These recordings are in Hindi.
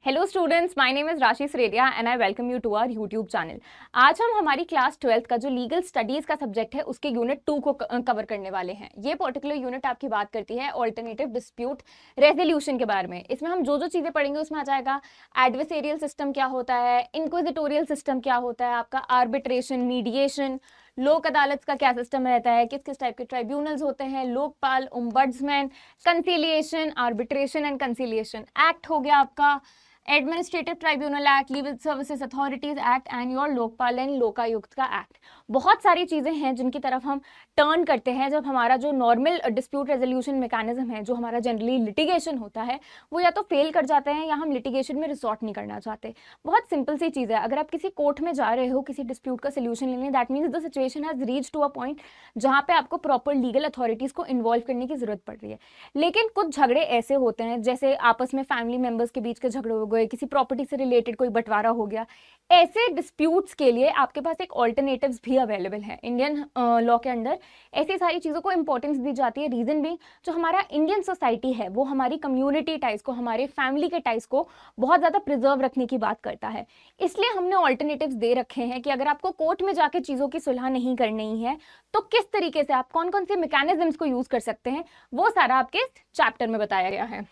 Hello students, my name is Rashi Sareria and I welcome you to our YouTube channel. आज हम हमारी क्लास 12th का जो लीगल स्टडीज का सब्जेक्ट है उसके यूनिट 2 को कवर करने वाले हैं। ये पर्टिकुलर यूनिट आपकी बात करती है ऑल्टरनेटिव डिस्प्यूट रेजोल्यूशन के बारे में। इसमें हम जो जो चीजें पढ़ेंगे उसमें आ जाएगा एडवर्सेरियल सिस्टम क्या होता है, इंक्विजिटोरियल सिस्टम क्या होता है, आपका आर्बिट्रेशन, मीडिएशन, लोक अदालत का क्या सिस्टम रहता है, किस किस टाइप के ट्राइब्यूनल्स होते हैं, Lokpal, ombudsman, conciliation, arbitration and conciliation act हो गया आपका, administrative tribunal act, legal services authorities act and your Lokpal and Lokayukta का एक्ट। बहुत सारी चीजें हैं जिनकी तरफ हम टर्न करते हैं जब हमारा जो नॉर्मल डिस्प्यूट रेजोल्यूशन मैकेनिज्म है, जो हमारा जनरली लिटिगेशन होता है, वो या तो फेल कर जाते हैं या हम लिटिगेशन में रिसोर्ट नहीं करना चाहते। बहुत सिंपल सी चीज है, अगर आप किसी कोर्ट में जा रहे हो किसी डिस्प्यूट का सोल्यूशन लेने, that means the situation has reach to a point जहां पे आपको प्रॉपर लीगल अथॉरिटीज को इन्वॉल्व करने की जरूरत पड़ रही है। लेकिन कुछ झगड़े ऐसे होते हैं जैसे आपस में फैमिली मेंबर्स के बीच के झगड़े हो गए, किसी प्रॉपर्टी से रिलेटेड कोई बंटवारा हो गया, ऐसे डिस्प्यूट्स के लिए आपके पास एक ऑल्टरनेटिव्स भी अवेलेबल है। इंडियन लॉ के अंडर ऐसी सारी चीज़ों को इंपॉर्टेंस दी जाती है। रीजन भी जो हमारा इंडियन सोसाइटी है वो हमारी कम्युनिटी टाइज को, हमारे फैमिली के टाइज को बहुत ज़्यादा प्रिजर्व रखने की बात करता है। इसलिए हमने ऑल्टरनेटिव्स दे रखे हैं कि अगर आपको कोर्ट में जाके चीज़ों की सुलह नहीं करनी है तो किस तरीके से आप कौन कौन से मैकेनिज्म्स को यूज कर सकते हैं, वो सारा आपके चैप्टर में बताया गया है।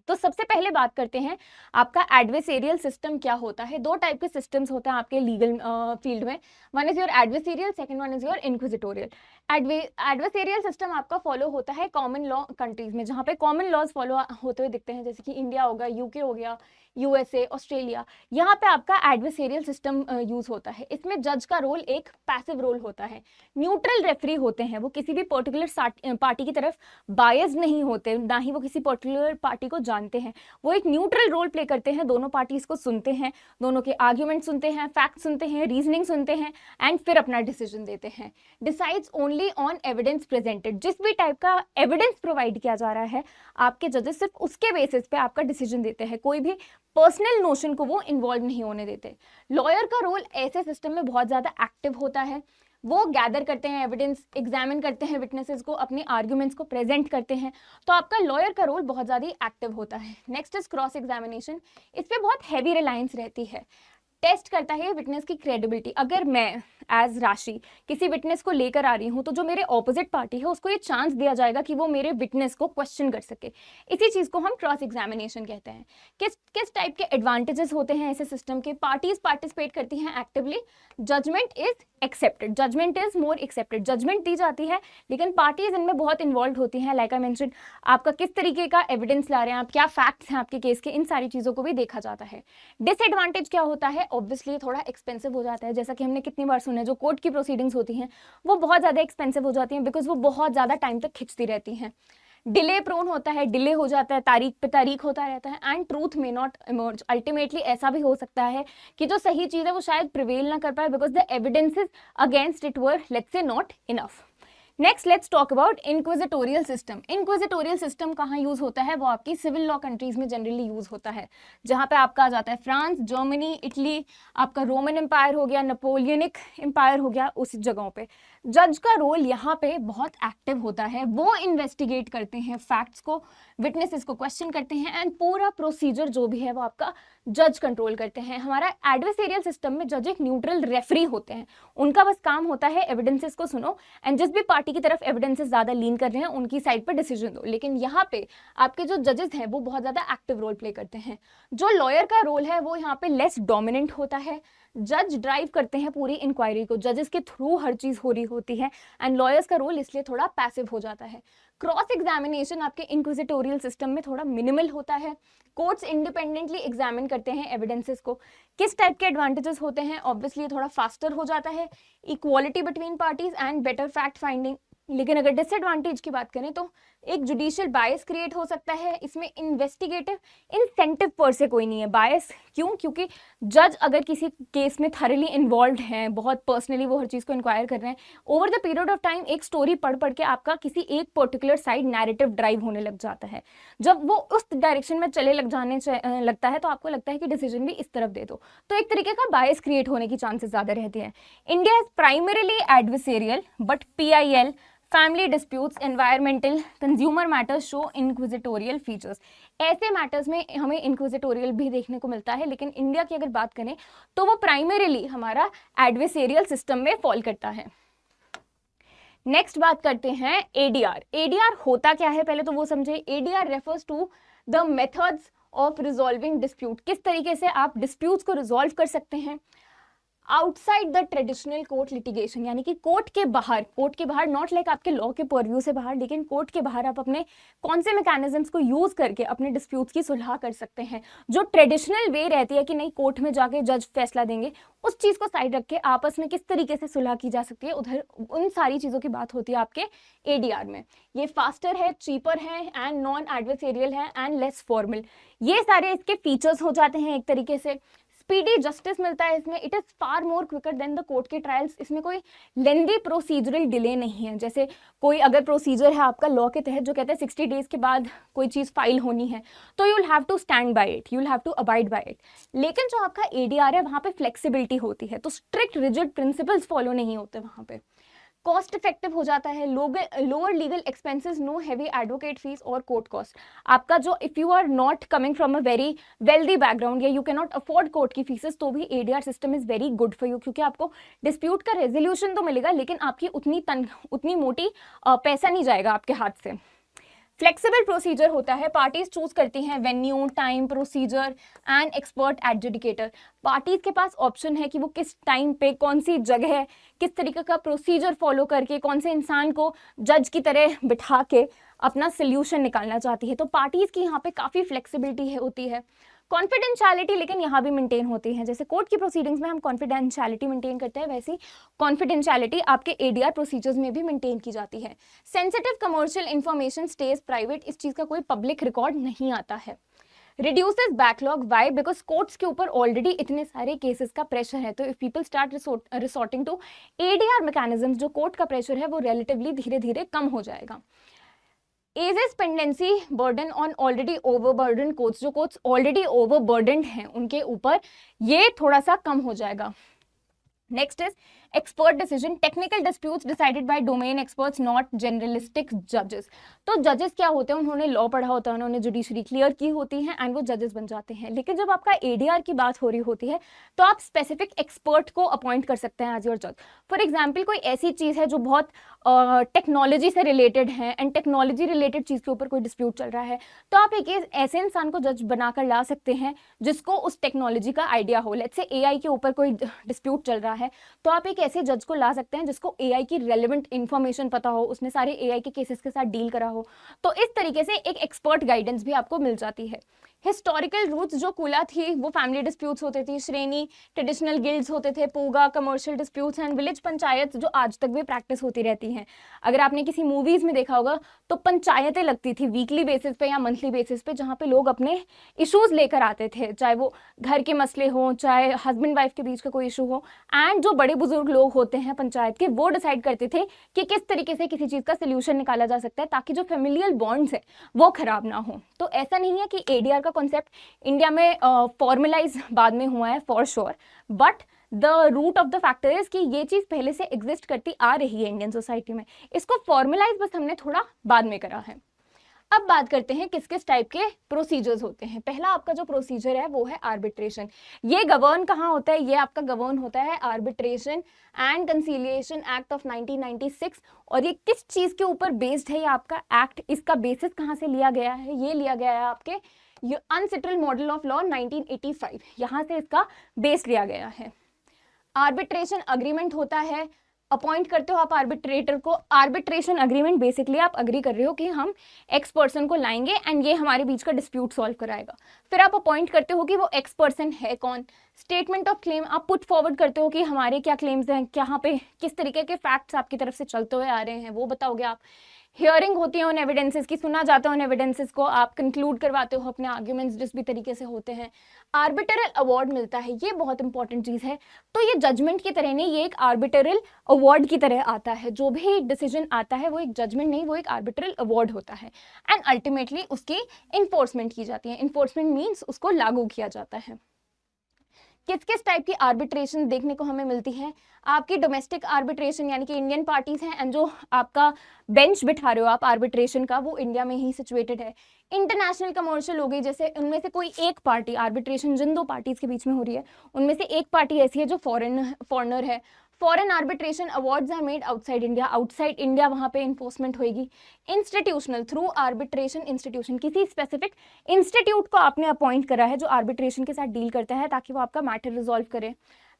तो सबसे पहले बात करते हैं आपका एडवर्सेरियल सिस्टम क्या होता है। दो टाइप के सिस्टम्स होते हैं आपके लीगल फील्ड में। One is your adversarial, second one is your inquisitorial. Adversarial system आपका फॉलो होता है कॉमन लॉ कंट्रीज में, जहाँ पे कॉमन लॉज फॉलो होते हुए दिखते हैं, जैसे कि इंडिया होगा, यूके हो गया, यूएसए, ऑस्ट्रेलिया। यहाँ पे आपका एडवर्सेरियल सिस्टम यूज होता है। इसमें जज का रोल एक पैसिव रोल होता है। न्यूट्रल रेफरी होते हैं, वो किसी भी पर्टिकुलर पार्टी की तरफ बायस नहीं होते, ना ही वो किसी पर्टिकुलर पार्टी को जानते हैं। वो एक न्यूट्रल रोल प्ले करते हैं, दोनों पार्टीज को सुनते हैं, दोनों के आर्ग्यूमेंट सुनते हैं, फैक्ट सुनते हैं, रीजनिंग सुनते हैं एंड फिर अपना डिसीजन देते हैं। Decides only on evidence presented. जिस भी टाइप का एविडेंस प्रोवाइड किया जा रहा है, आपके जजेस सिर्फ उसके बेसिस पे आपका डिसीजन देते हैं, कोई भी पर्सनल नोशन को वो इन्वॉल्व नहीं होने देते। लॉयर का रोल ऐसे सिस्टम में बहुत ज्यादा एक्टिव होता है। वो गैदर करते हैं एविडेंस, एग्जामिन करते हैं विटनेसेस को, अपने आर्ग्यूमेंट्स को प्रेजेंट करते हैं। तो आपका लॉयर का रोल बहुत ज़्यादा एक्टिव होता है। Next is cross examination. इस पर बहुत हैवी रिलायंस रहती है। टेस्ट करता है विटनेस की क्रेडिबिलिटी। अगर मैं एज राशि किसी विटनेस को लेकर आ रही हूँ तो जो मेरे ऑपोजिट पार्टी है उसको ये चांस दिया जाएगा कि वो मेरे विटनेस को क्वेश्चन कर सके। इसी चीज को हम क्रॉस एग्जामिनेशन कहते हैं। किस किस टाइप के एडवांटेजेस होते हैं ऐसे सिस्टम के? पार्टीज पार्टिसिपेट करती हैं actively, judgement is accepted, judgement is more accepted. Judgement दी जाती है लेकिन पार्टीज इनमें बहुत इन्वॉल्व होती हैं। लाइक आई मेंशन, आपका किस तरीके का एविडेंस ला रहे हैं आप, क्या फैक्ट्स हैं आपके केस के, इन सारी चीजों को भी देखा जाता है। डिसएडवांटेज क्या होता है? ऑब्वियसली थोड़ा एक्सपेंसिव हो जाता है। जैसा कि हमने कितनी बार सुना है, जो कोर्ट की प्रोसीडिंग्स होती हैं वो बहुत ज़्यादा एक्सपेंसिव हो जाती हैं बिकॉज वो बहुत ज़्यादा टाइम तक खिंचती रहती हैं। डिले प्रोन होता है, डिले हो जाता है, तारीख पे तारीख होता रहता है एंड ट्रूथ में नॉट इमर्ज। अल्टीमेटली ऐसा भी हो सकता है कि जो सही चीज़ है वो शायद प्रिवेल ना कर पाए because the evidences against it were let's say not enough. Next let's talk about inquisitorial system. Inquisitorial system कहाँ यूज होता है? वो आपकी सिविल लॉ कंट्रीज में जनरली यूज होता है, जहाँ पे आपका आ जाता है फ्रांस, जर्मनी, इटली, आपका रोमन एम्पायर हो गया, नेपोलियनिक एम्पायर हो गया। उस जगहों पे जज का रोल यहाँ पे बहुत एक्टिव होता है। वो इन्वेस्टिगेट करते हैं फैक्ट्स को, विटनेसेस को क्वेश्चन करते हैं एंड पूरा प्रोसीजर जो भी है वो आपका जज कंट्रोल करते हैं। हमारा एडवर्सेरियल सिस्टम में जज एक न्यूट्रल रेफरी होते हैं। उनका बस काम होता है एविडेंसेस को सुनो एंड जिस भी पार्टी की तरफ एविडेंसेस ज्यादा लीन कर रहे हैं उनकी साइड पर डिसीजन दो। लेकिन यहाँ पे आपके जो जजेस हैं वो बहुत ज्यादा एक्टिव रोल प्ले करते हैं। जो लॉयर का रोल है वो यहाँ पे लेस डोमिनेंट होता है। जज ड्राइव करते हैं पूरी इंक्वायरी को, जजेस के थ्रू हर चीज हो रही होती है एंड लॉयर्स का रोल इसलिए थोड़ा पैसिव हो जाता है। क्रॉस एग्जामिनेशन आपके इंक्विजिटोरियल सिस्टम में थोड़ा मिनिमल होता है। कोर्ट्स इंडिपेंडेंटली एग्जामिन करते हैं एविडेंसेस को। किस टाइप के एडवांटेजेस होते हैं? ऑब्वियसली थोड़ा फास्टर हो जाता है, equality between parties and better fact finding. लेकिन अगर डिसएडवांटेज की बात करें तो एक जुडिशियल बायस क्रिएट हो सकता है। इसमें इन्वेस्टिगेटिव इंसेंटिव पर से कोई नहीं है। बायस क्यों? क्योंकि जज अगर किसी केस में थरली इन्वॉल्व हैं, बहुत पर्सनली वो हर चीज़ को इंक्वायर कर रहे हैं, over the period of time एक स्टोरी पढ़ पढ़ के आपका किसी एक पर्टिकुलर साइड नैरेटिव ड्राइव होने लग जाता है। जब वो उस डायरेक्शन में चले लगता है तो आपको लगता है कि डिसीजन भी इस तरफ दे दो, तो एक तरीके का बायस क्रिएट होने की चांसेस ज़्यादा रहती है। India is primarily adversarial but PIL family disputes, environmental, consumer matters show inquisitorial features. ऐसे मैटर्स में हमें इंक्विजिटोरियल भी देखने को मिलता है, लेकिन इंडिया की अगर बात करें तो वो प्राइमरीली हमारा एडवर्सेरियल सिस्टम में फॉल करता है। नेक्स्ट बात करते हैं एडीआर। एडीआर होता क्या है पहले तो वो समझे। ADR refers to the methods of resolving dispute, किस तरीके से आप डिस्प्यूट्स को रिजॉल्व कर सकते हैं outside the traditional court litigation, यानी कि कोर्ट के बाहर नॉट लाइक आपके लॉ के परव्यू से बाहर, लेकिन कोर्ट के बाहर आप अपने कौन से मैकेनिज्म्स को यूज करके अपने डिस्प्यूट्स की सुलह कर सकते हैं। जो ट्रेडिशनल वे रहती है कि नहीं कोर्ट में जाके जज फैसला देंगे, उस चीज को साइड रख के आपस में किस तरीके से सुलह की जा सकती है, उधर उन सारी चीजों की बात होती है आपके एडीआर में। ये फास्टर है, चीपर है एंड नॉन एडवर्सेरियल है एंड लेस फॉर्मल, ये सारे इसके फीचर्स हो जाते हैं एक तरीके से। स्पीडी जस्टिस मिलता है इसमें, it is far more quicker than the court के ट्रायल्स। इसमें कोई लेंदी प्रोसीजरल डिले नहीं है। जैसे कोई अगर प्रोसीजर है आपका लॉ के तहत जो कहते हैं 60 डेज के बाद कोई चीज फाइल होनी है, तो you will have to stand by it, you will have to abide by it. लेकिन जो आपका एडीआर है वहां पे फ्लेक्सिबिलिटी होती है, तो स्ट्रिक्ट रिजिड प्रिंसिपल्स फॉलो नहीं होते वहां पे। कॉस्ट इफेक्टिव हो जाता है, lower legal expenses, no heavy advocate fees और कोर्ट कॉस्ट। आपका जो if you are not coming from a very wealthy background या you can not afford court की फीसेस, तो भी ADR system is very good for you, क्योंकि आपको डिस्प्यूट का रेजोल्यूशन तो मिलेगा लेकिन आपकी उतनी मोटी पैसा नहीं जाएगा आपके हाथ से। फ्लेक्सिबल प्रोसीजर होता है, पार्टीज चूज करती हैं venue, time, procedure and expert adjudicator. Parties के पास ऑप्शन है कि वो किस टाइम पे, कौन सी जगह, किस तरीके का प्रोसीजर फॉलो करके, कौन से इंसान को जज की तरह बिठा के अपना सोल्यूशन निकालना चाहती है। तो पार्टीज की यहाँ पे काफ़ी फ्लेक्सिबिलिटी होती है। कॉन्फिडेंशियलिटी लेकिन यहाँ भी मेंटेन होती है, जैसे कोर्ट की प्रोसीडिंग्स में हम कॉन्फिडेंशियलिटी मेंटेन करते हैं, वैसी कॉन्फिडेंशियलिटी आपके एडीआर प्रोसीजर्स में भी मेंटेन की जाती है। Sensitive commercial information stays private, इस चीज़ का कोई पब्लिक रिकॉर्ड नहीं आता है। Reduces backlog, why? Because courts के ऊपर ऑलरेडी इतने सारे केसेस का प्रेशर है, तो if people start resorting to ADR mechanisms, जो कोर्ट का प्रेशर है वो रिलेटिवली धीरे धीरे कम हो जाएगा। Eases pendency burden on already overburden courts, जो कोर्ट्स ऑलरेडी ओवरबर्डन्ड हैं उनके ऊपर ये थोड़ा सा कम हो जाएगा। Next is expert decision, technical disputes decided by domain experts not generalistic जजेस। तो जजेस क्या होते हैं, उन्होंने लॉ पढ़ा होता है, उन्होंने जुडिशरी क्लियर की होती है एंड वो जजेस बन जाते हैं। लेकिन जब आपका एडीआर की बात हो रही होती है तो आप स्पेसिफिक एक्सपर्ट को अपॉइंट कर सकते हैं एज योर जज। फॉर एग्जाम्पल कोई ऐसी चीज़ है जो बहुत टेक्नोलॉजी से रिलेटेड है एंड टेक्नोलॉजी रिलेटेड चीज़ के ऊपर कोई डिस्प्यूट चल रहा है, तो आप एक ऐसे इंसान को जज बनाकर ला सकते हैं जिसको उस टेक्नोलॉजी का आइडिया हो। लेट्स से एआई के ऊपर कोई डिस्प्यूट चल रहा है, तो आप एक ऐसे जज को ला सकते हैं जिसको एआई की रेलेवेंट इन्फॉर्मेशन पता हो, उसने सारे एआई के केसेस के साथ डील करा हो। तो इस तरीके से एक एक्सपर्ट गाइडेंस भी आपको मिल जाती है। हिस्टोरिकल रूट्स, जो कुला थी वो फैमिली डिस्प्यूट्स होते थे, श्रेणी ट्रेडिशनल गिल्ड्स होते थे, Puga commercial disputes and village panchayat जो आज तक भी प्रैक्टिस होती रहती हैं। अगर आपने किसी मूवीज में देखा होगा तो पंचायतें लगती थी वीकली बेसिस पे या मंथली बेसिस पे, जहाँ पे लोग अपने इश्यूज लेकर आते थे, चाहे वो घर के मसले हों, चाहे हस्बैंड वाइफ के बीच का कोई इशू हो, एंड जो बड़े बुजुर्ग लोग होते हैं पंचायत के वो डिसाइड करते थे कि किस तरीके से किसी चीज़ का सोल्यूशन निकाला जा सकता है ताकि जो फैमिलियल बॉन्ड्स है वो खराब ना हो। तो ऐसा नहीं है कि एडीआर का कॉन्सेप्ट इंडिया में फॉर्मलाइज बाद में हुआ है for sure, but the root of the factor is कि ये चीज़ पहले से एग्जिस्ट करती आ रही है इंडियन सोसाइटी में, इसको फॉर्मलाइज बस हमने थोड़ा बाद में करा है। अब बात करते हैं किस किस टाइप के प्रोसीजर्स होते हैं। पहला आपका जो प्रोसीजर है वो है आर्बिट्रेशन। ये गवर्न कहाँ होता है, ये आपका गवर्न होता है arbitration and conciliation act of 1996। और ये किस चीज़ के ऊपर बेस्ड है ये आपका एक्ट, इसका बेसिस कहाँ से लिया गया है, ये लिया गया है आपके अनसेटल्ड मॉडल ऑफ लॉ 1985, यहाँ से इसका बेस लिया गया है। आर्बिट्रेशन अग्रीमेंट होता है, अपॉइंट करते हो आप आर्बिट्रेटर को। आर्बिट्रेशन अग्रीमेंट बेसिकली आप अग्री कर रहे हो कि हम एक्स पर्सन को लाएंगे एंड ये हमारे बीच का डिस्प्यूट सॉल्व कराएगा। फिर आप अपॉइंट करते हो कि वो एक्स पर्सन है कौन। स्टेटमेंट ऑफ क्लेम आप पुट फॉरवर्ड करते हो कि हमारे क्या क्लेम्स हैं, कहाँ पे किस तरीके के फैक्ट्स आपकी तरफ से चलते हुए आ रहे हैं वो बताओगे आप। हियरिंग होती है उन एविडेंसेस की, सुना जाता है उन एविडेंसेस को, आप कंक्लूड करवाते हो अपने आर्ग्यूमेंट्स जिस भी तरीके से होते हैं। आर्बिट्रल अवार्ड मिलता है, ये बहुत इंपॉर्टेंट चीज़ है। तो ये जजमेंट की तरह नहीं, ये एक आर्बिट्रल अवार्ड की तरह आता है। जो भी डिसीजन आता है वो एक जजमेंट नहीं, वो एक आर्बिट्रल अवार्ड होता है एंड अल्टीमेटली उसकी इन्फोर्समेंट की जाती है। इन्फोर्समेंट मीन्स उसको लागू किया जाता है। किस किस टाइप की आर्बिट्रेशन देखने को हमें मिलती है? आपकी डोमेस्टिक आर्बिट्रेशन यानी कि इंडियन पार्टीज हैं, एंड जो आपका बेंच बिठा रहे हो आप आर्बिट्रेशन का, वो इंडिया में ही सिचुएटेड है। इंटरनेशनल कमर्शियल हो गई, जैसे उनमें से कोई एक पार्टी, आर्बिट्रेशन जिन दो पार्टीज के बीच में हो रही है उनमें से एक पार्टी ऐसी है जो फॉरेनर है। Foreign arbitration awards are made outside India वहां पे इन्फोर्समेंट होगी। इंस्टीट्यूशनल, थ्रू आर्बिट्रेशन इंस्टीट्यूशन, किसी स्पेसिफिक इंस्टीट्यूट को आपने अपॉइंट करा है जो आर्बिट्रेशन के साथ डील करता है ताकि वो आपका मैटर रिजॉल्व करे।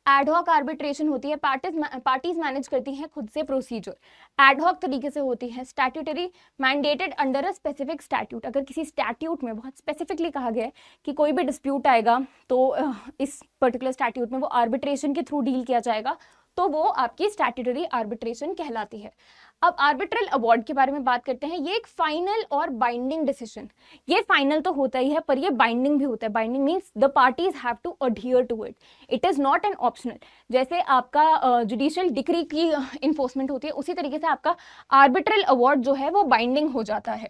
एडहॉक आर्बिट्रेशन होती है, पार्टीज मैनेज करती हैं खुद से प्रोसीजर, एडहॉक तरीके से होती है। Statutory, mandated under a specific statute, अगर किसी स्टैट्यूट में बहुत स्पेसिफिकली कहा गया है कि कोई भी डिस्प्यूट आएगा तो इस पर्टिकुलर स्टैट्यूट में वो आर्बिट्रेशन के थ्रू डील किया जाएगा, तो वो आपकी स्टैट्यूटरी आर्बिट्रेशन कहलाती है। अब आर्बिट्रल अवार्ड के बारे में बात करते हैं। ये एक फाइनल और बाइंडिंग डिसीजन, ये फाइनल तो होता ही है पर ये बाइंडिंग भी होता है। Binding means the parties have to adhere to it, it is not an optional. जैसे आपका जुडिशियल डिक्री की इन्फोर्समेंट होती है, उसी तरीके से आपका आर्बिट्रल अवार्ड जो है वो बाइंडिंग हो जाता है।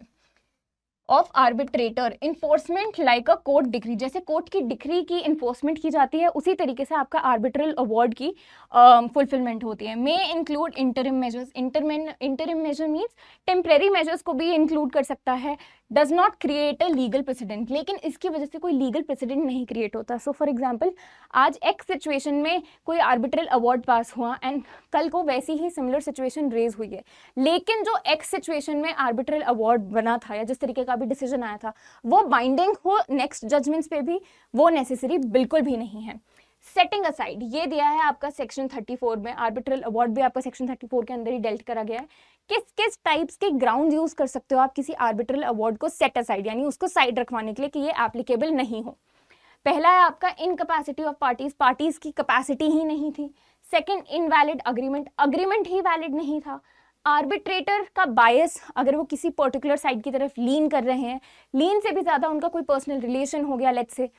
Of arbitrator enforcement like a court degree, जैसे कोर्ट की डिग्री की इन्फोर्समेंट की जाती है उसी तरीके से आपका आर्बिट्रल अवार्ड की फुलफिलमेंट होती है। May include interim measures, interim measure means temporary measures को भी इंक्लूड कर सकता है। Does not create a legal precedent, लेकिन इसकी वजह से कोई लीगल प्रेसिडेंट नहीं क्रिएट होता। सो फॉर एग्जाम्पल आज एक्स सिचुएशन में कोई आर्बिट्रल अवार्ड पास हुआ एंड कल को वैसी ही सिमिलर सिचुएशन रेज हुई है, लेकिन जो एक्स सिचुएशन में आर्बिट्रल अवार्ड बना था या जिस तरीके का भी डिसीजन आया था वो बाइंडिंग हो नेक्स्ट जजमेंट्स पे भी, वो नेसेसरी बिल्कुल भी नहीं है। सेटिंग असाइड, ये दिया है आपका सेक्शन 34 में, आर्बिट्रल अवार्ड भी आपका सेक्शन 34 के अंदर ही डेल्ट करा गया है। किस किस टाइप्स के ग्राउंड यूज कर सकते हो आप किसी आर्बिट्रल अवार्ड को सेट असाइड यानी उसको साइड रखवाने के लिए कि ये एप्लीकेबल नहीं हो। पहला है आपका इनकैपेसिटी ऑफ पार्टीज की कैपेसिटी ही नहीं थी। सेकंड, इनवैलिड अग्रीमेंट ही वैलिड नहीं था। आर्बिट्रेटर का बायस, अगर वो किसी पर्टिकुलर साइड की तरफ लीन कर रहे हैं, लीन से भी ज्यादा उनका कोई पर्सनल रिलेशन हो गया लेट्स से,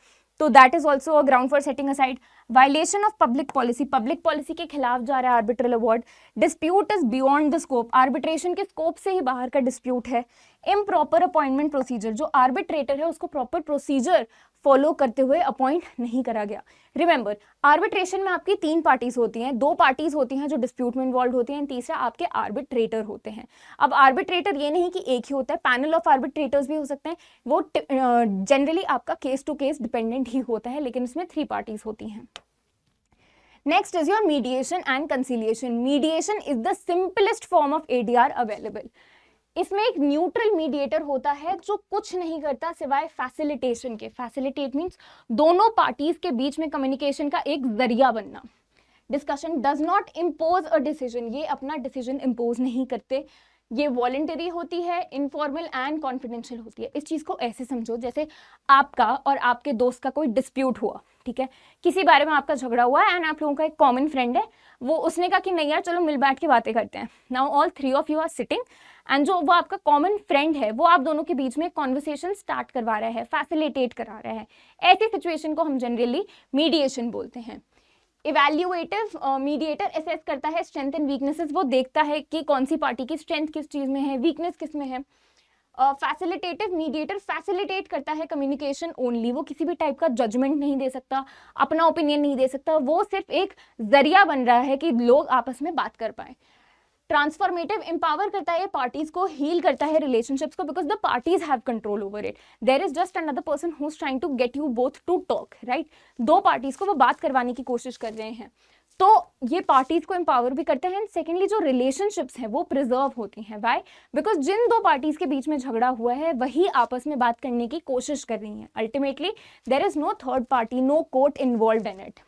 तो that is also a ground for setting aside. Violation of public policy के खिलाफ जा रहा है arbitral award. Dispute is beyond the scope, arbitration के स्कोप से ही बाहर का डिस्प्यूट है। इम्प्रॉपर अपॉइंटमेंट प्रोसीजर, जो आर्बिट्रेटर है उसको प्रॉपर प्रोसीजर फॉलो करते हुए अपॉइंट नहीं करा गया। रिमेंबर, आर्बिट्रेशन में आपकी 3 पार्टीज होती हैं, 2 पार्टीज होती हैं जो डिस्प्यूट में इन्वॉल्व होती हैं, तीसरा आपके आर्बिट्रेटर होते हैं। अब आर्बिट्रेटर ये नहीं कि एक ही होता है, पैनल ऑफ आर्बिट्रेटर्स भी हो सकते हैं, वो जनरली आपका केस टू केस डिपेंडेंट ही होता है, लेकिन इसमें 3 पार्टीज होती हैं। Next is your mediation and conciliation. Mediation is the simplest form of ADR available. इसमें एक न्यूट्रल मीडिएटर होता है जो कुछ नहीं करता सिवाय फैसिलिटेशन के। फैसिलिटेट मीन्स दोनों पार्टीज के बीच में कम्युनिकेशन का एक जरिया बनना। Discussion does not impose a decision, ये अपना डिसीजन इम्पोज नहीं करते, ये वॉलंटरी होती है, इनफॉर्मल एंड कॉन्फिडेंशियल होती है। इस चीज को ऐसे समझो जैसे आपका और आपके दोस्त का कोई डिस्प्यूट हुआ, ठीक है, किसी बारे में आपका झगड़ा हुआ है एंड आप लोगों का एक कॉमन फ्रेंड है, वो उसने कहा कि नहीं यार चलो मिल बैठ के बातें करते हैं। Now all 3 of you are sitting and जो वो आपका कॉमन फ्रेंड है वो आप दोनों के बीच में कॉन्वर्सेशन स्टार्ट करवा रहा है, फैसिलिटेट करा रहा है। ऐसी सिचुएशन को हम जनरली मीडिएशन बोलते हैं। इवैल्यूएटिव मीडिएटर असेस करता है स्ट्रेंथ एंड वीकनेसेस, वो देखता है कि कौन सी पार्टी की स्ट्रेंथ किस चीज में है, वीकनेस किस में है। फैसिलिटेटिव मीडिएटर फैसिलिटेट करता है कम्युनिकेशन ओनली, वो किसी भी टाइप का जजमेंट नहीं दे सकता, अपना ओपिनियन नहीं दे सकता, वो सिर्फ एक जरिया बन रहा है कि लोग आपस में बात कर पाए। ट्रांसफॉर्मेटिव एम्पावर करता है पार्टीज को, हील करता है रिलेशनशिप्स को, because the parties have control over it, there is just another person who is trying to get you both to talk, right. 2 parties को वो बात करवाने की कोशिश कर रहे हैं, तो ये पार्टीज को एम्पावर भी करते हैं। सेकेंडली जो रिलेशनशिप्स हैं वो प्रिजर्व होती हैं, वाई, बिकॉज जिन 2 पार्टीज के बीच में झगड़ा हुआ है वही आपस में बात करने की कोशिश कर रही हैं। Ultimately there is no third party, no court involved in it.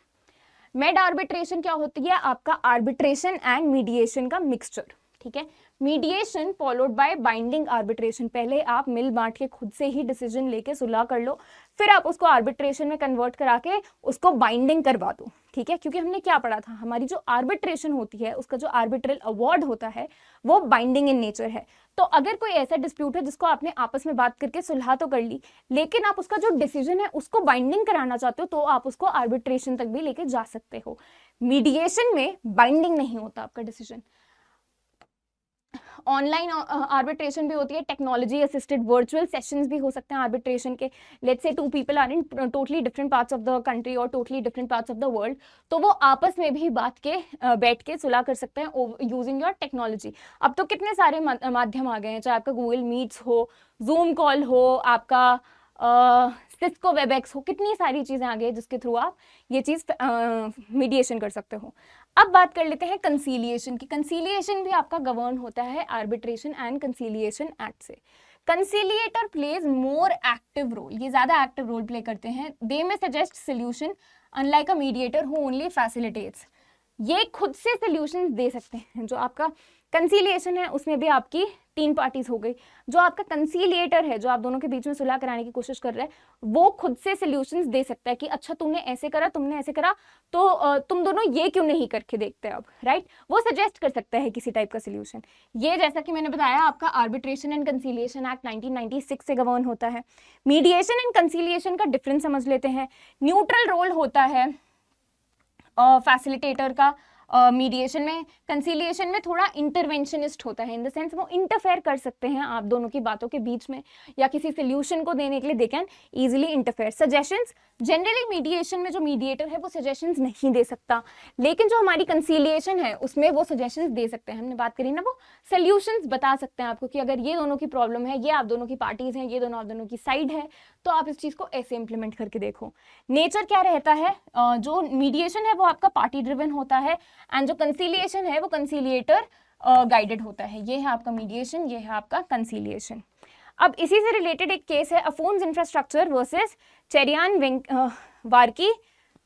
Med arbitration क्या होती है? आपका आर्बिट्रेशन एंड मीडिएशन का मिक्सचर, ठीक है। Mediation followed by binding arbitration, पहले आप मिल बांट के खुद से ही डिसीजन लेके सुलह कर लो, फिर आप उसको आर्बिट्रेशन में कन्वर्ट करा के उसको बाइंडिंग करवा दो, ठीक है। क्योंकि हमने क्या पढ़ा था, हमारी जो आर्बिट्रेशन होती है उसका जो आर्बिट्रल अवार्ड होता है वो बाइंडिंग इन नेचर है। तो अगर कोई ऐसा डिस्प्यूट है जिसको आपने आपस में बात करके सुलह तो कर ली, लेकिन आप उसका जो डिसीजन है उसको बाइंडिंग कराना चाहते हो, तो आप उसको आर्बिट्रेशन तक भी लेके जा सकते हो। मीडिएशन में बाइंडिंग नहीं होता आपका डिसीजन। ऑनलाइन आर्बिट्रेशन भी होती है, टेक्नोलॉजी असिस्टेड वर्चुअल सेशंस भी हो सकते हैं आर्बिट्रेशन के। Let's say 2 people are in totally different parts of the country और totally different parts of the world, तो वो आपस में भी बैठ के सुलह कर सकते हैं यूजिंग योर टेक्नोलॉजी। अब तो कितने सारे माध्यम आ गए हैं, चाहे आपका गूगल मीट्स हो, जूम कॉल हो, आपका सिस्को वेबएक्स हो, कितनी सारी चीज़ें आ गई है जिसके थ्रू आप ये चीज़ मीडिएशन कर सकते हो। अब बात कर लेते हैं कंसीलिएशन की। कंसीलिएशन भी आपका गवर्न होता है आर्बिट्रेशन एंड कंसीलिएशन एक्ट से। कंसीलिएटर प्लेज मोर एक्टिव रोल, ये ज़्यादा एक्टिव रोल प्ले करते हैं। दे में suggest solution unlike a mediator who only facilitates, ये खुद से सोल्यूशन दे सकते हैं। जो आपका कंसीलिएशन है उसमें भी आपकी 3 पार्टीज हो गई, जो आपका कंसीलिएटर है जो आप दोनों के बीच में सुलह कराने की कोशिश कर रहा है, वो खुद से सोल्यूशंस दे सकता है कि अच्छा तुमने ऐसे करा, तुमने ऐसे करा, तो तुम दोनों ये क्यों नहीं करके देखते अब, राइट। वो सजेस्ट कर सकता है किसी टाइप का सोल्यूशन। ये जैसा कि मैंने बताया आपका आर्बिट्रेशन एंड कंसीलिएशन एक्ट 1996 से गवर्न होता है। मीडिएशन एंड कंसीलिएशन का डिफरेंस समझ लेते हैं। न्यूट्रल रोल होता है फैसिलिटेटर का मीडिएशन में। कंसीलिएशन में थोड़ा इंटरवेंशनिस्ट होता है, इन द सेंस वो इंटरफेयर कर सकते हैं आप दोनों की बातों के बीच में, या किसी सोल्यूशन को देने के लिए they can easily interfere. Suggestions, generally mediation में जो मीडिएटर है वो सजेशंस नहीं दे सकता, लेकिन जो हमारी कंसीलिएशन है उसमें वो सजेशंस दे सकते हैं। हमने बात करी ना, वो सोल्यूशंस बता सकते हैं आपको कि अगर ये दोनों की प्रॉब्लम है, ये आप दोनों की पार्टीज हैं, ये दोनों आप दोनों की साइड है, तो आप इस चीज़ को ऐसे इंप्लीमेंट करके देखो। नेचर क्या रहता है, जो मीडिएशन है वो आपका पार्टी ड्रिवन होता है, एंड जो कंसीलिएशन है वो कंसीलिएटर गाइडेड होता है। ये है आपका मीडिएशन, ये है आपका कंसीलिएशन। अब इसी से रिलेटेड एक केस है Afcons infrastructure versus Cherian Varkey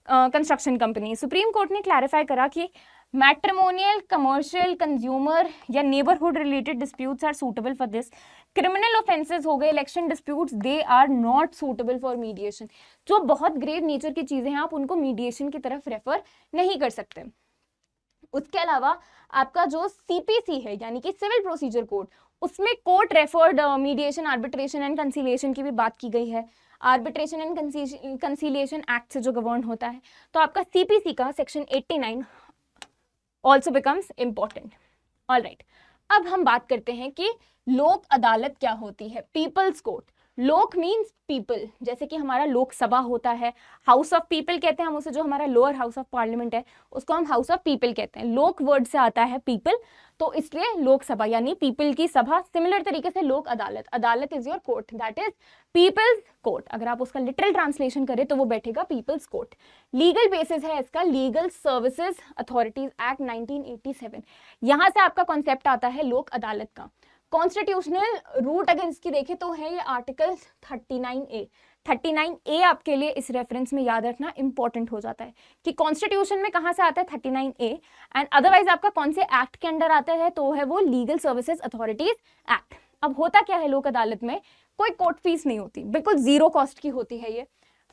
construction company. Supreme Court ने क्लैरिफाई करा कि मैट्रिमोनियल, कमर्शियल, कंज्यूमर या neighbourhood related disputes are suitable for this. Criminal offences हो गए, election disputes, they are not suitable for mediation. जो बहुत ग्रेव नेचर की चीज़ें हैं आप उनको मीडिएशन की तरफ रेफर नहीं कर सकते। उसके अलावा आपका जो सीपीसी है यानी कि सिविल प्रोसीजर कोड, उसमें court referred mediation, arbitration and conciliation की भी बात की गई है। आर्बिट्रेशन एंड कंसीलिएशन एक्ट से जो गवर्न होता है, तो आपका सीपीसी का section 89 also becomes important. Alright, अब हम बात करते हैं कि लोक अदालत क्या होती है। पीपल्स कोर्ट, लोक मीन्स पीपल, जैसे कि हमारा लोकसभा होता है, हाउस ऑफ पीपल कहते हैं हम उसे, जो हमारा लोअर हाउस ऑफ पार्लियामेंट है उसको हम हाउस ऑफ पीपल कहते हैं। लोक वर्ड से आता है पीपल, तो इसलिए लोकसभा यानी पीपल की सभा। सिमिलर तरीके से Lok Adalat, adalat is your court, that is people's court. अगर आप उसका लिटरल ट्रांसलेशन करें तो वो बैठेगा पीपल्स कोर्ट। लीगल बेसिस है इसका लीगल सर्विसेज अथॉरिटीज एक्ट 1987। यहां से आपका कॉन्सेप्ट आता है लोक अदालत का। कॉन्स्टिट्यूशनल रूट अगर इसकी देखें तो है ये आर्टिकल 39A। 39A आपके लिए इस रेफरेंस में याद रखना इंपॉर्टेंट हो जाता है कि कॉन्स्टिट्यूशन में कहाँ से आता है 39A, एंड अदरवाइज आपका कौन से एक्ट के अंडर आता है, तो है वो लीगल सर्विसेज अथॉरिटीज एक्ट। अब होता क्या है लोक अदालत में, कोई कोर्ट फीस नहीं होती, बिल्कुल जीरो कॉस्ट की होती है ये।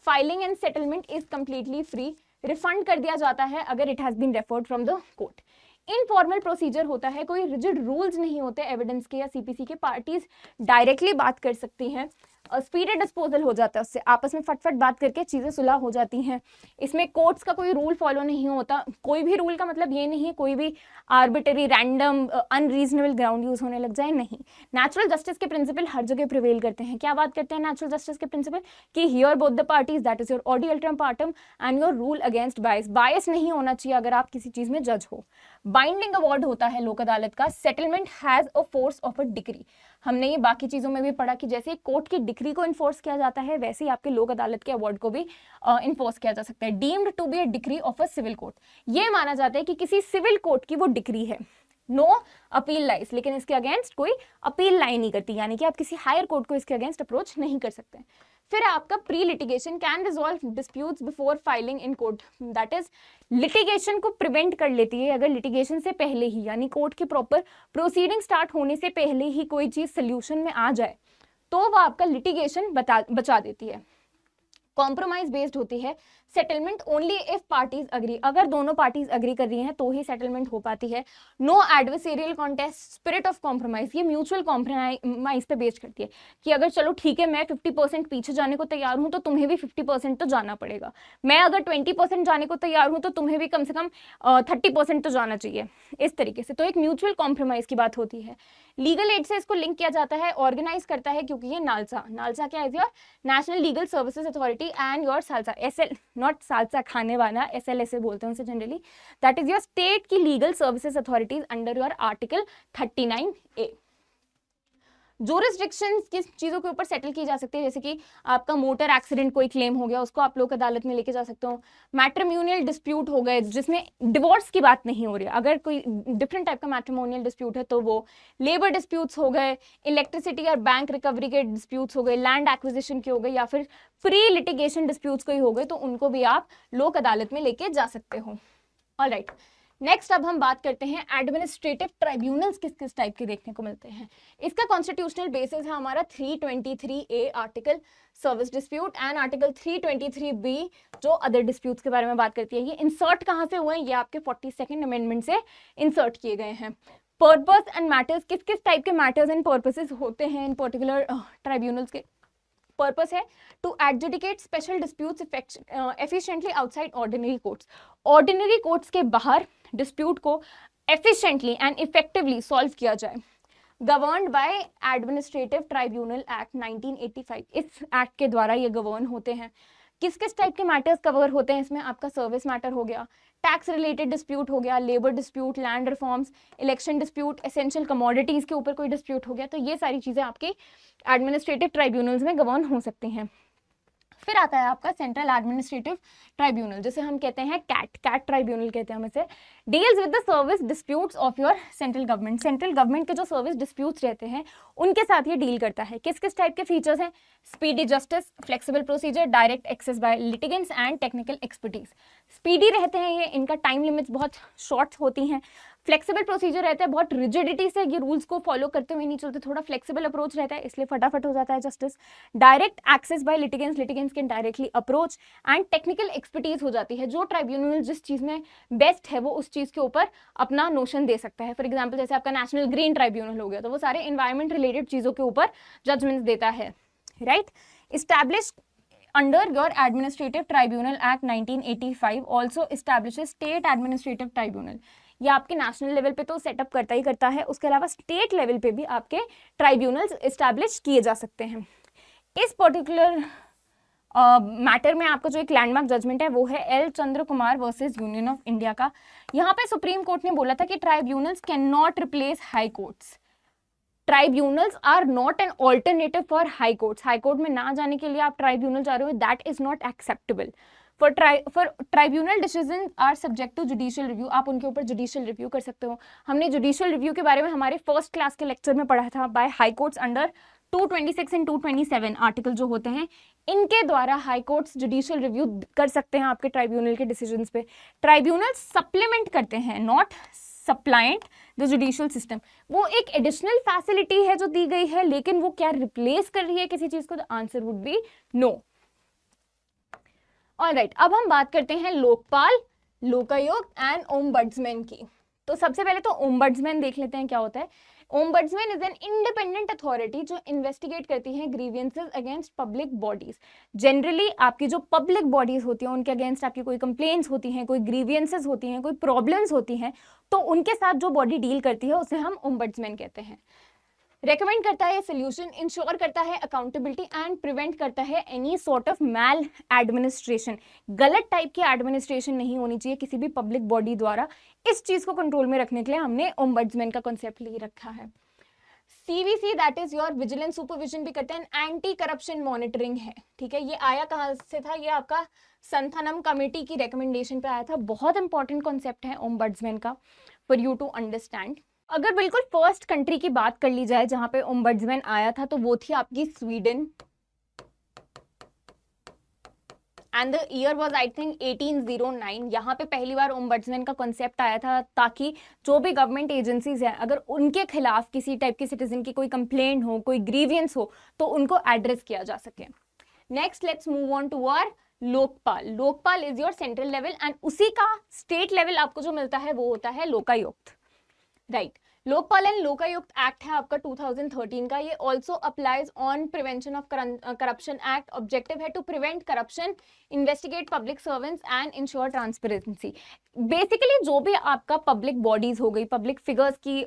Filing and settlement is completely free, refund कर दिया जाता है अगर it has been referred from the court. Informal procedure होता है, कोई रिजिड रूल्स नहीं होते एविडेंस के या सीपीसी के, पार्टीज डायरेक्टली बात कर सकती हैं, स्पीडेड डिस्पोजल हो जाता है उससे, आपस में फटफट बात करके चीज़ें सुलह हो जाती हैं। इसमें कोर्ट्स का कोई रूल फॉलो नहीं होता। कोई भी रूल का मतलब ये नहीं है कोई भी arbitrary, random, unreasonable ground use होने लग जाए, नहीं। नेचुरल जस्टिस के प्रिंसिपल हर जगह प्रिवेल करते हैं। क्या बात करते हैं नेचुरल जस्टिस के प्रिंसिपल कि hear both the parties, that is your audi alteram partem and your rule against bias. Bias नहीं होना चाहिए अगर आप किसी चीज़ में जज हो। बाइंडिंग अवार्ड होता है लोक अदालत का। Settlement has a force of a decree. हमने ये बाकी चीज़ों में भी पढ़ा कि जैसे कोर्ट की डिक्री को इन्फोर्स किया जाता है, वैसे ही आपके लोक अदालत के अवार्ड को भी इन्फोर्स किया जा सकता है। Deemed to be a decree of a civil court, ये माना जाता है कि किसी सिविल कोर्ट की वो डिक्री है। नो अपील लाइज, लेकिन इसके अगेंस्ट कोई अपील लाई नहीं करती, यानी कि आप किसी हायर कोर्ट को इसके अगेंस्ट अप्रोच नहीं कर सकते। फिर आपका pre litigation, can resolve disputes before filing in court, that is litigation को प्रिवेंट कर लेती है अगर लिटिगेशन से पहले ही, यानी कोर्ट के प्रॉपर प्रोसीडिंग स्टार्ट होने से पहले ही कोई चीज़ सोल्यूशन में आ जाए तो वो आपका लिटिगेशन बचा देती है। कॉम्प्रोमाइज बेस्ड होती है। Settlement only if parties agree, अगर दोनों पार्टीज अग्री कर रही हैं तो ही सेटलमेंट हो पाती है। No adversarial contest, spirit of compromise, ये म्यूचुअल कॉम्प्रोमाइज पे बेस्ड करती है कि अगर चलो ठीक है मैं 50% पीछे जाने को तैयार हूं तो तुम्हें भी 50% तो जाना पड़ेगा, मैं अगर 20% जाने को तैयार हूं तो तुम्हें भी कम से कम 30% तो जाना चाहिए, इस तरीके से। तो एक म्यूचुअल कॉम्प्रोमाइज की बात होती है। लीगल एड से इसको लिंक किया जाता है, ऑर्गेनाइज करता है, क्योंकि ये नालसा, नालसा क्या है, your National Legal Services Authority and your SALSA, SL, not salsa खाने वाला, एसएल ऐसे बोलते हैं उसे generally, that is your state की legal services authorities under your article 39A। Jurisdictions किस चीज़ों के ऊपर सेटल की जा सकती है, जैसे कि आपका मोटर एक्सीडेंट कोई क्लेम हो गया, उसको आप लोग अदालत में लेके जा सकते हो। मैट्रिमोनियल डिस्प्यूट हो गए जिसमें डिवोर्स की बात नहीं हो रही है, अगर कोई डिफरेंट टाइप का मैट्रिमोनियल डिस्प्यूट है तो वो। लेबर डिस्प्यूट्स हो गए, इलेक्ट्रिसिटी और बैंक रिकवरी के डिस्प्यूट्स हो गए, लैंड एक्विजिशन के हो गए, या फिर प्री लिटिगेशन डिस्प्यूट्स कोई हो गए, तो उनको भी आप लोक अदालत में लेके जा सकते हो। ऑलराइट, नेक्स्ट अब हम बात करते हैं एडमिनिस्ट्रेटिव ट्राइब्यूनल्स किस किस टाइप के देखने को मिलते हैं। इसका कॉन्स्टिट्यूशनल बेसिस है हमारा 323A article service dispute and article 323B जो अदर डिस्प्यूट्स के बारे में बात करती है। ये इंसर्ट कहाँ से हुए हैं, ये आपके 42nd अमेंडमेंट से इंसर्ट किए गए हैं। पर्पस एंड मैटर्स, किस किस टाइप के मैटर्स एंड पर्पसेस होते हैं इन पर्टिकुलर ट्राइब्यूनल्स के। पर्पस है to adjudicate special disputes efficiently outside ordinary courts, ordinary courts के बाहर डिस्प्यूट को एफिशिएंटली एंड इफेक्टिवली सॉल्व किया जाए। Governed bye administrative tribunal act 1985, इस एक्ट के द्वारा ये गवर्न होते हैं। किस किस टाइप के मैटर्स कवर होते हैं इसमें, आपका सर्विस मैटर हो गया, टैक्स रिलेटेड डिस्प्यूट हो गया, labour dispute, land reforms, election dispute, essential commodities के ऊपर कोई डिस्प्यूट हो गया, तो ये सारी चीजें आपके एडमिनिस्ट्रेटिव ट्राइब्यूनल्स में गवर्न हो सकती हैं। फिर आता है आपका सेंट्रल एडमिनिस्ट्रेटिव ट्राइब्यूनल, जिसे हम कहते हैं कैट ट्राइब्यूनल कहते हैं हम इसे। Deals with the service disputes of your central government, central government के जो सर्विस डिस्प्यूट्स रहते हैं उनके साथ ये डील करता है। किस किस टाइप के फीचर्स हैं, speedy justice, flexible procedure, direct access by litigants and technical expertise. Speedy रहते हैं ये, इनका टाइम लिमिट्स बहुत शॉर्ट होती हैं। फ्लेक्सिबल प्रोसीजर रहता है, बहुत रिजिडिटी से ये रूल्स को फॉलो करते हुए नहीं चलते, थोड़ा फ्लेक्सिबल अप्रोच रहता है, इसलिए फटाफट हो जाता है justice. Direct access by litigants, litigants can directly approach, and technical expertise हो जाती है, जो ट्राइब्यूनल जिस चीज में बेस्ट है वो उस चीज के ऊपर अपना नोशन दे सकता है। फॉर एग्जाम्पल जैसे आपका नेशनल ग्रीन ट्राइब्यूनल हो गया, तो वो सारे एनवायरमेंट रिलेटेड चीजों के ऊपर जजमेंट्स देता है, right. Establish under your administrative tribunal act 1985 also establishes state administrative tribunal. ये आपके नेशनल लेवल पे तो सेटअप करता ही करता है, उसके अलावा स्टेट लेवल पे भी आपके ट्राइब्यूनल्स एस्टैब्लिश किए जा सकते हैं। इस पर्टिकुलर मैटर में आपका जो एक लैंडमार्क जजमेंट है वो है L Chandra Kumar versus Union of India का। यहाँ पे सुप्रीम कोर्ट ने बोला था कि tribunals can not replace high courts, tribunals are not an alternative for high courts. High court में ना जाने के लिए आप ट्राइब्यूनल जा रहे हो, that is not acceptable. For tribunal decision are subject to judicial review, आप उनके ऊपर जुडिशियल रिव्यू कर सकते हो। हमने जुडिशियल रिव्यू के बारे में हमारे फर्स्ट क्लास के लेक्चर में पढ़ा था। By high courts under 226 and 227 article जो होते हैं, इनके द्वारा हाई कोर्ट्स जुडिशियल रिव्यू कर सकते हैं आपके ट्राइब्यूनल के डिसीजंस पे। ट्राइब्यूनल सप्लीमेंट करते हैं, नॉट सप्लाइंट द जुडिशियल सिस्टम। वो एक एडिशनल फैसिलिटी है जो दी गई है, लेकिन वो क्या रिप्लेस कर रही है किसी चीज को, the answer would be no. Alright, अब हम बात करते हैं लोकपाल, लोकायुक्त एंड ओम्बड्समैन की। तो सबसे पहले तो ओम्बड्समैन देख लेते हैं क्या होता है। Ombudsman is an independent authority जो इन्वेस्टिगेट करती है grievances against public bodies. Generally आपकी जो पब्लिक बॉडीज होती हैं उनके अगेंस्ट आपकी कोई कंप्लेंट्स होती हैं, कोई ग्रीवियंसेस होती हैं, कोई प्रॉब्लम्स होती हैं, तो उनके साथ जो बॉडी डील करती है उसे हम ओम्बड्समैन कहते हैं। रेकमेंड करता है सोल्यूशन, इंश्योर करता है अकाउंटेबिलिटी एंड प्रिवेंट करता है any sort of maladministration. गलत टाइप की एडमिनिस्ट्रेशन नहीं होनी चाहिए किसी भी पब्लिक बॉडी द्वारा। इस चीज को कंट्रोल में रखने के लिए हमने ओम्बड्समैन का कॉन्सेप्ट ले रखा है। CVC that is your vigilance supervision भी करते हैं, एंटी करप्शन मॉनिटरिंग है, ठीक है। ये आया कहाँ से था, ये आपका संथानम कमेटी की रिकमेंडेशन पे आया था। बहुत इंपॉर्टेंट कॉन्सेप्ट है ओम्बड्समैन का फॉर यू टू अंडरस्टैंड। अगर बिल्कुल फर्स्ट कंट्री की बात कर ली जाए जहां पे ओम्बड्समैन आया था, तो वो थी आपकी Sweden, and the year was I think 1809। यहाँ पे पहली बार ओम्बड्समैन का कॉन्सेप्ट आया था, ताकि जो भी गवर्नमेंट एजेंसीज हैं अगर उनके खिलाफ किसी टाइप के सिटीजन की कोई कंप्लेंट हो, कोई ग्रीवियंस हो, तो उनको एड्रेस किया जा सके। Next let's move on to our Lokpal. Lokpal is your central level, and उसी का स्टेट लेवल आपको जो मिलता है वो होता है Lokayukta, right. Lokpal and Lokayukta act है आपका 2013 का, ये also applies on prevention of corruption act. Objective है to prevent corruption, investigate public servants and ensure transparency. Basically जो भी आपका पब्लिक बॉडीज हो गई, पब्लिक फिगर्स की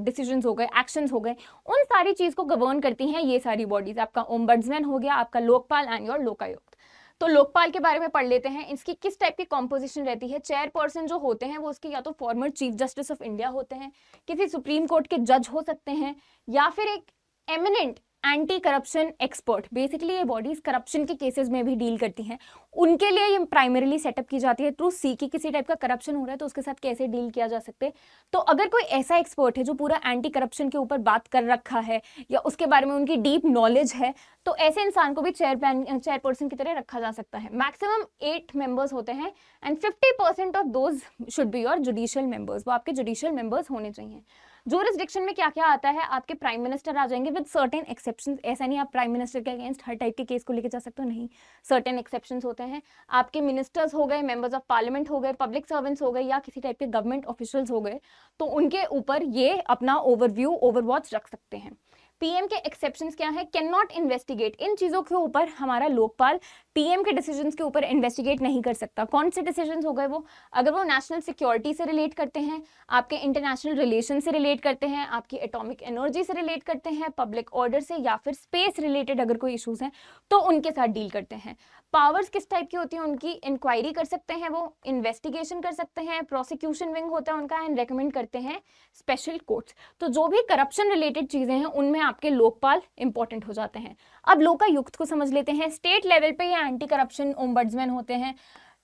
डिसीजंस हो गए, एक्शंस हो गए, उन सारी चीज को गवर्न करती हैं ये सारी बॉडीज। आपका ओम्बड्समैन हो गया, आपका लोकपाल एंड योर लोकायुक्त। तो लोकपाल के बारे में पढ़ लेते हैं, इसकी किस टाइप की कॉम्पोजिशन रहती है। चेयरपर्सन जो होते हैं वो उसके या तो former chief justice of India होते हैं, किसी सुप्रीम कोर्ट के जज हो सकते हैं, या फिर एक eminent anti corruption expert. Basically ये बॉडीज करप्शन के केसेस में भी डील करती हैं, उनके लिए ये प्राइमरीली सेटअप की जाती है थ्रू सी की किसी टाइप का करप्शन हो रहा है तो उसके साथ कैसे डील किया जा सकते हैं। तो अगर कोई ऐसा एक्सपर्ट है जो पूरा एंटी करप्शन के ऊपर बात कर रखा है या उसके बारे में उनकी डीप नॉलेज है, तो ऐसे इंसान को भी चेयरपर्सन की तरह रखा जा सकता है। मैक्सिमम 8 मेंबर्स होते हैं and 50% of those should be your judicial members, वो आपके जुडिशियल मेंबर्स होने चाहिए। जुरिसडिक्शन में क्या क्या आता है, आपके प्राइम मिनिस्टर आ जाएंगे विद सर्टेन एक्सेप्शंस। ऐसा नहीं आप प्राइम मिनिस्टर के अगेंस्ट हर टाइप के केस को लेके जा सकते हो, नहीं, सर्टेन एक्सेप्शंस होते हैं। आपके मिनिस्टर्स हो गए, मेंबर्स ऑफ पार्लियामेंट हो गए, पब्लिक सर्वेंट्स हो गए, या किसी टाइप के गवर्नमेंट ऑफिशियल्स हो गए, तो उनके ऊपर ये अपना ओवरव्यू, ओवरवॉच रख सकते हैं। पीएम के एक्सेप्शंस क्या है, कैन नॉट इन्वेस्टिगेट, इन चीजों के ऊपर हमारा लोकपाल पीएम के डिसीजंस के ऊपर इन्वेस्टिगेट नहीं कर सकता। कौन से डिसीजंस हो गए वो, अगर वो नेशनल सिक्योरिटी से रिलेट करते हैं, आपके इंटरनेशनल रिलेशन से रिलेट करते हैं, आपकी एटॉमिक एनर्जी से रिलेट करते हैं, पब्लिक ऑर्डर से, या फिर स्पेस रिलेटेड अगर कोई इश्यूज हैं तो उनके साथ डील करते हैं। पावर्स किस टाइप की होती है उनकी, इंक्वायरी कर सकते हैं, वो इन्वेस्टिगेशन कर सकते हैं, प्रोसिक्यूशन विंग होता है उनका, एंड रेकमेंड करते हैं स्पेशल कोर्ट्स। तो जो भी करप्शन रिलेटेड चीजें हैं उनमें आपके लोकपाल इंपॉर्टेंट हो जाते हैं। अब लोकायुक्त को समझ लेते हैं। स्टेट लेवल पे ये एंटी करप्शन ओम्बड्समैन होते हैं,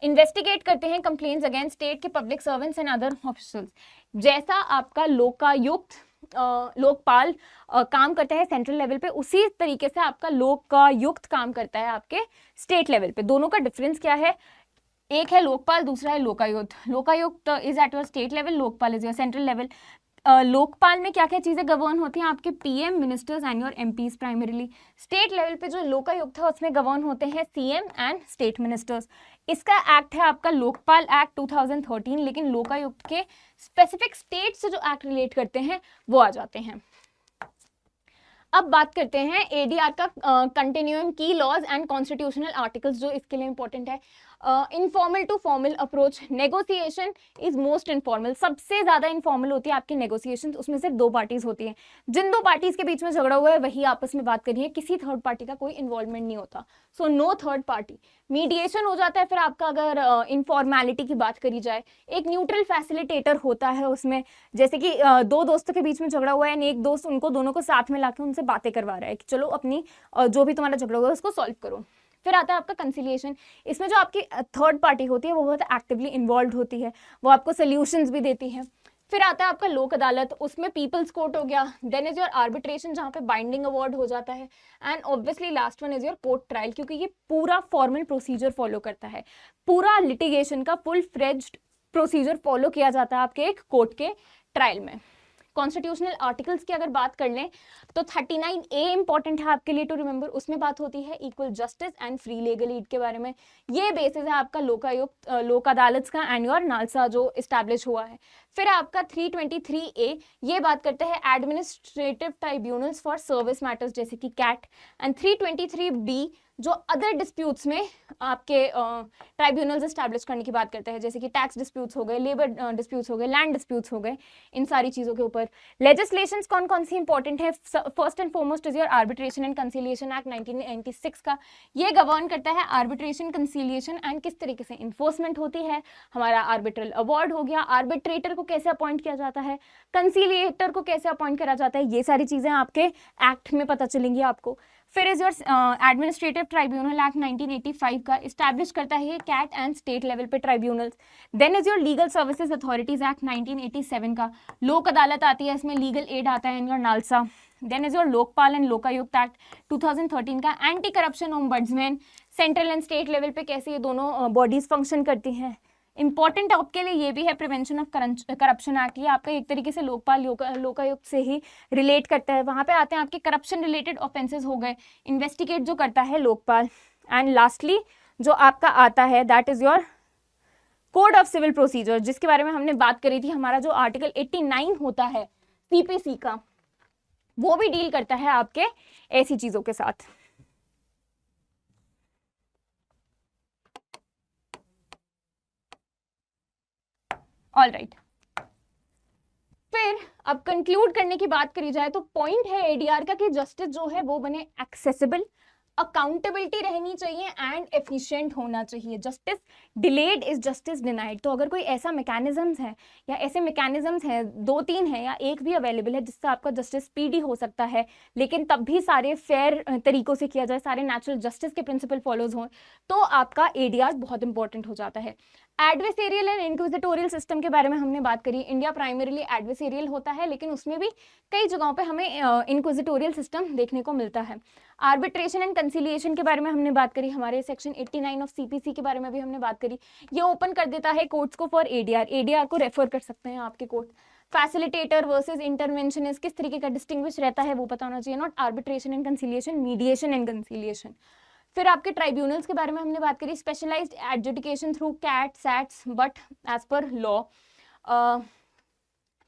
इन्वेस्टिगेट करते हैं कंप्लेंट्स अगेंस्ट स्टेट के public servants and other officials. जैसा आपका लोकायुक्त लोकपाल काम करता है सेंट्रल लेवल पे, उसी तरीके से आपका लोकायुक्त काम करता है आपके स्टेट लेवल पे। दोनों का डिफरेंस क्या है, एक है लोकपाल, दूसरा है Lokayukta. Lokayukta is at your state level, Lokpal is your central level. Lokpal में क्या क्या चीजें गवर्न होती हैं, आपके PM, ministers and your MPs primarily. State level पे जो लोकायुक्त है उसमें गवर्न होते हैं सीएम एंड स्टेट मिनिस्टर्स। इसका एक्ट है आपका लोकपाल एक्ट 2013, लेकिन लोकायुक्त के स्पेसिफिक स्टेट से जो एक्ट रिलेट करते हैं वो आ जाते हैं। अब बात करते हैं एडीआर का कंटिन्यूम की लॉज एंड कॉन्स्टिट्यूशनल आर्टिकल्स, जो इसके लिए इंपॉर्टेंट है। Informal to formal approach, negotiation is most informal, सबसे ज्यादा इनफॉर्मल होती है आपकी नेगोशिएशन। उसमें सिर्फ 2 पार्टीज होती हैं, जिन 2 पार्टीज के बीच में झगड़ा हुआ है वही आपस में बात करिए, किसी थर्ड पार्टी का कोई इन्वॉल्वमेंट नहीं होता। So no third party. Mediation हो जाता है फिर आपका, अगर इनफॉर्मेलिटी की बात करी जाए, एक न्यूट्रल फैसिलिटेटर होता है उसमें। जैसे कि 2 दोस्तों के बीच में झगड़ा हुआ है, एक दोस्त उनको दोनों को साथ में लाके उनसे बातें करवा रहा है कि चलो अपनी जो भी तुम्हारा झगड़ा हुआ है उसको सॉल्व करो। फिर आता है आपका कंसिलिएशन, इसमें जो आपकी थर्ड पार्टी होती है वो बहुत एक्टिवली इन्वॉल्व होती है, वो आपको सोल्यूशंस भी देती है। फिर आता है आपका लोक अदालत, उसमें पीपल्स कोर्ट हो गया। देन इज योर आर्बिट्रेशन, जहाँ पे बाइंडिंग अवार्ड हो जाता है। And obviously last one is your court trial, क्योंकि ये पूरा फॉर्मल प्रोसीजर फॉलो करता है, पूरा लिटिगेशन का फुल फ्लेज्ड प्रोसीजर फॉलो किया जाता है आपके एक कोर्ट के ट्रायल में। कॉन्स्टिट्यूशनल आर्टिकल्स की अगर बात कर लें तो 39A इंपॉर्टेंट है आपके लिए टू रिमेंबर। उसमें बात होती है equal justice and free legal aid के बारे में। ये बेसिस है आपका लोकायुक्त, लोक अदालत का एंड योर नालसा जो इस्टेब्लिश हुआ है। फिर आपका 323A ये बात करते हैं administrative tribunals for service matters जैसे कि कैट। एंड 323B जो अदर डिस्प्यूट्स में आपके ट्राइब्यूनल्स एस्टैब्लिश करने की बात करते हैं, जैसे कि टैक्स डिस्प्यूट्स हो गए, लेबर डिस्प्यूट्स हो गए, लैंड डिस्प्यूट्स हो गए, इन सारी चीज़ों के ऊपर। लेजिस्लेशंस कौन कौन सी इंपॉर्टेंट है, first and foremost is your arbitration and conciliation act 1996 का। ये गवर्न करता है आर्बिट्रेशन, कंसिलिएशन एंड किस तरीके से इन्फोर्समेंट होती है। हमारा आर्बिट्रल अवार्ड हो गया, आर्बिट्रेटर को कैसे अपॉइंट किया जाता है, कंसिलिएटर को कैसे अपॉइंट करा जाता है, ये सारी चीज़ें आपके एक्ट में पता चलेंगी आपको। फिर is your administrative tribunal act 1985 का, इस्टेब्लिश करता है ये कैट एंड स्टेट लेवल पे tribunals. Then is your legal services authorities act 1987 का, लोक अदालत आती है, इसमें लीगल एड आता है in your NALSA. Then is your Lokpal and Lokayukta act 2013 का, anti corruption ombudsman, central and state level पे कैसे ये दोनों बॉडीज फंक्शन करती हैं। इंपॉर्टेंट आपके लिए ये भी है प्रिवेंशन ऑफ करप्शन एक्ट, ये आपका एक तरीके से लोकपाल लोकायुक्त से ही रिलेट करता है। वहाँ पे आते हैं आपके करप्शन रिलेटेड ऑफेंसेस हो गए, इन्वेस्टिगेट जो करता है लोकपाल। एंड लास्टली जो आपका आता है that is your code of civil procedure, जिसके बारे में हमने बात करी थी। हमारा जो आर्टिकल 89 होता है सीपीसी का, वो भी डील करता है आपके ऐसी चीजों के साथ। ऑल राइट, फिर अब कंक्लूड करने की बात करी जाए तो पॉइंट है एडीआर का कि जस्टिस जो है वो बने एक्सेसिबल, अकाउंटेबिलिटी रहनी चाहिए एंड एफिशिएंट होना चाहिए। Justice delayed is justice denied. तो अगर कोई ऐसा मैकेनिज्म्स है या ऐसे मैकेनिज्म्स हैं, 2-3 है या एक भी अवेलेबल है जिससे आपका जस्टिस स्पीडी हो सकता है, लेकिन तब भी सारे फेयर तरीकों से किया जाए, सारे नेचुरल जस्टिस के प्रिंसिपल फॉलोज हों, तो आपका एडीआर बहुत इंपॉर्टेंट हो जाता है। एडवेसेरियल एंड इंक्विजिटोरियल सिस्टम के बारे में हमने बात करी। इंडिया प्राइमरीली एडवेसेरियल होता है, लेकिन उसमें भी कई जगहों पे हमें इंक्विजिटोरियल सिस्टम देखने को मिलता है। आर्बिट्रेशन एंड कंसिलिएशन के बारे में हमने बात करी, हमारे सेक्शन 89 ऑफ सीपीसी के बारे में भी हमने बात करी। ये ओपन कर देता है कोर्ट्स को फॉर एडीआर, एडीआर को रेफर कर सकते हैं आपके कोर्ट। फैसिलिटेटर वर्सेस इंटरवेंशनिस्ट, किस तरीके का डिस्टिंग्विश रहता है वो पता होना चाहिए, not arbitration and conciliation, mediation and conciliation. फिर आपके ट्राइब्यूनल्स के बारे में हमने बात करी, specialised adjudication through CAT SATs but as per law.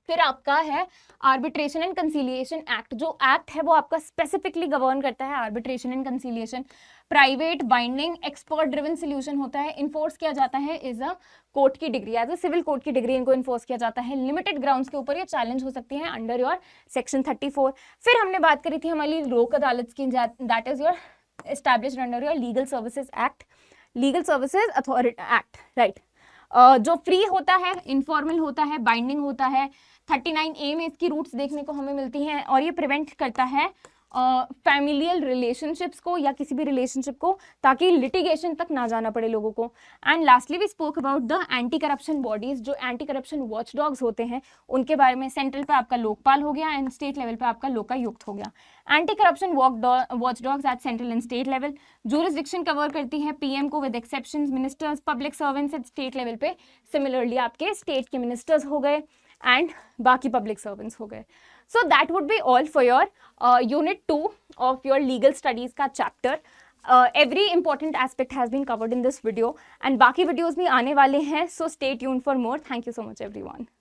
फिर आपका है आर्बिट्रेशन एंड कंसिलिएशन एक्ट, जो एक्ट है वो आपका स्पेसिफिकली गवर्न करता है arbitration and conciliation. Private binding expert driven solution होता है, इन्फोर्स किया जाता है इज अ कोर्ट की decree, as a civil court की डिग्री इनको इन्फोर्स किया जाता है। लिमिटेड ग्राउंड्स के ऊपर ये चैलेंज हो सकती है अंडर योर सेक्शन 34। फिर हमने बात करी थी हमारी लोक अदालत की, that is your established under your Legal Services Act, Legal Services Authority Act, right? जो फ्री होता है, इनफॉर्मल होता है, बाइंडिंग होता है। 39A में इसकी रूट्स देखने को हमें मिलती हैं और ये प्रिवेंट करता है फैमिलियल रिलेशनशिप्स को या किसी भी रिलेशनशिप को, ताकि लिटिगेशन तक ना जाना पड़े लोगों को। And lastly we spoke about the anti corruption bodies, जो एंटी करप्शन वॉच डॉग्स होते हैं उनके बारे में। सेंट्रल पे आपका लोकपाल हो गया एंड स्टेट लेवल पे आपका लोकायुक्त हो गया। Anti corruption watchdogs at central and state level, jurisdiction cover करती है पीएम को with exceptions, ministers, public servants at state level पे। सिमिलरली आपके स्टेट के मिनिस्टर्स हो गए एंड बाकी पब्लिक सर्वेंट्स हो गए। So that would be all for your unit 2 of your legal studies का chapter. Every important aspect has been covered in this video and बाकी videos भी आने वाले हैं, so stay tuned for more. Thank you so much everyone.